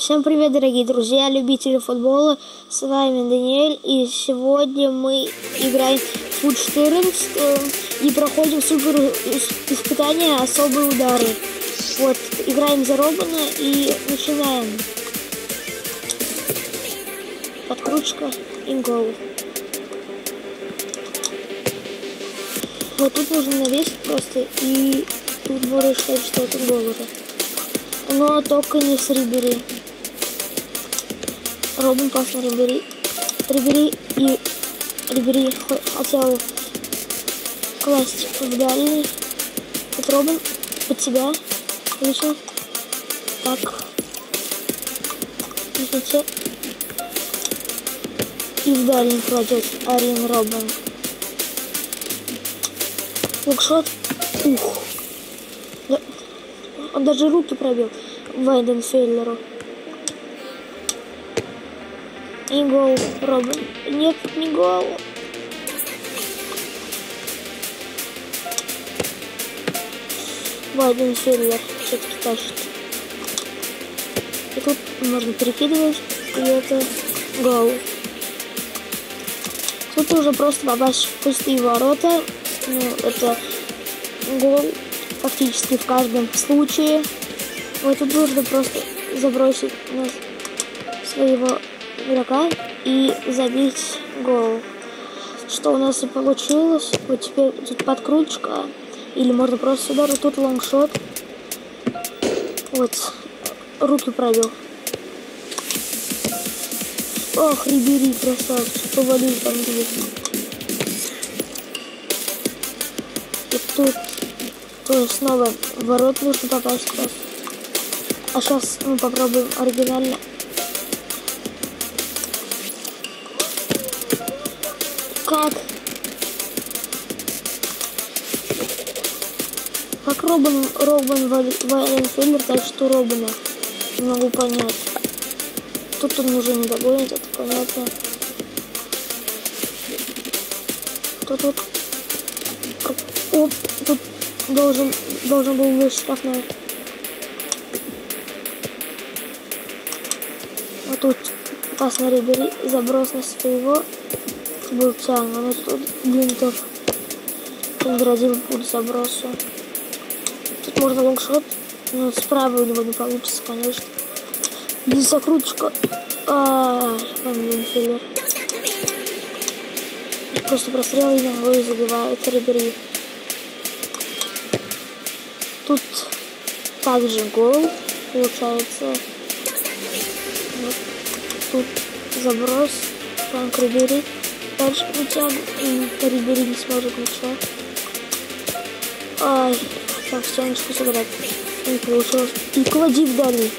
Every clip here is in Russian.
Всем привет, дорогие друзья, любители футбола, с вами Даниэль, и сегодня мы играем в FUT 14 и проходим супер испытания особые удары. Вот, играем за Робина и начинаем. Подкручка и гол. Вот тут нужно навесить просто, и тут буду считать, что это гол уже. Но только не с Рибери. Робин пас на Рибери. Рибери хотел класть в дальний. Вот Робин под себя. Отлично. Так. Видите? И в дальний кладет Арин Робин. Лукшот. Ух. Он даже руки пробил Вайденфеллеру. И гол Робин. Нет, не гол. Вайденфеллер все-таки тащит. И тут можно перекидывать. И это гол. Тут уже просто попасть в пустые ворота. Ну, это гол фактически в каждом случае. Вот тут нужно просто забросить на своего игрока и забить гол. Что у нас и получилось. Вот теперь тут подкруточка. Или можно просто удар. Тут лонгшот. Вот. Руки пробил. Ох, Рибери, красавчик. Повалил там две. И тут тоже снова в ворот нужно попасть просто. А сейчас мы попробуем оригинально. Как Робин Вайденфеллер тащит у Робина? Не могу понять. Тут он уже не догонит, это понятно. Тут оп, тут должен был быть штрафной. Вот тут пас на Рибери, заброс на своего. Был Тян, но тут Гюнтер наградил путь забросу. Тут можно лонгшот, но справа у него не получится, конечно. Без закруточка. Вайденфеллер. Просто прострел и ногой забивает Рибери. Тут также гол получается. Вот. Тут заброс. Франк Рибери. Дальше вытягиваем. Рибери не сможет ничего. Ай, так, стеночку сыграть. Не получилось. И клади в дальний.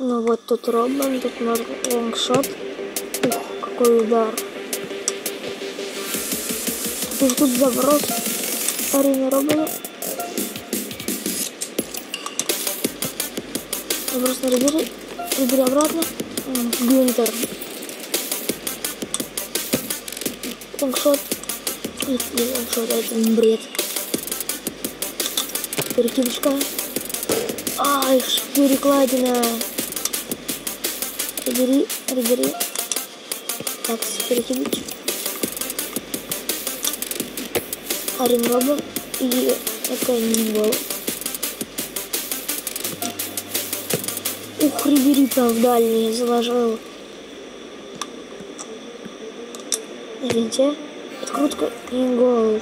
Ну вот тут Робин, тут можно лонгшот. Ух, какой удар. Тут заброс. Арина Робина. Заброс на Рибери. Рибери обратно. Гюнтер. Лонгшот. Лонгшот, это бред. Перекидочка. Ай, перекладина. Рибери. Так, перекидочка. Арин Робин. И это не гол. Ух, Рибери там в дальний заложил. Видите? Открутка и гол.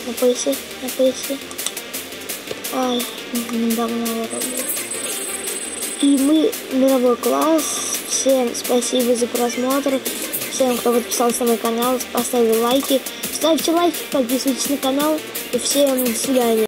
На поясе. Ай, недавно работал. И мы мировой класс. Всем спасибо за просмотр. Всем, кто подписался на мой канал, поставил лайки. Ставьте лайки, подписывайтесь на канал. И всем до свидания.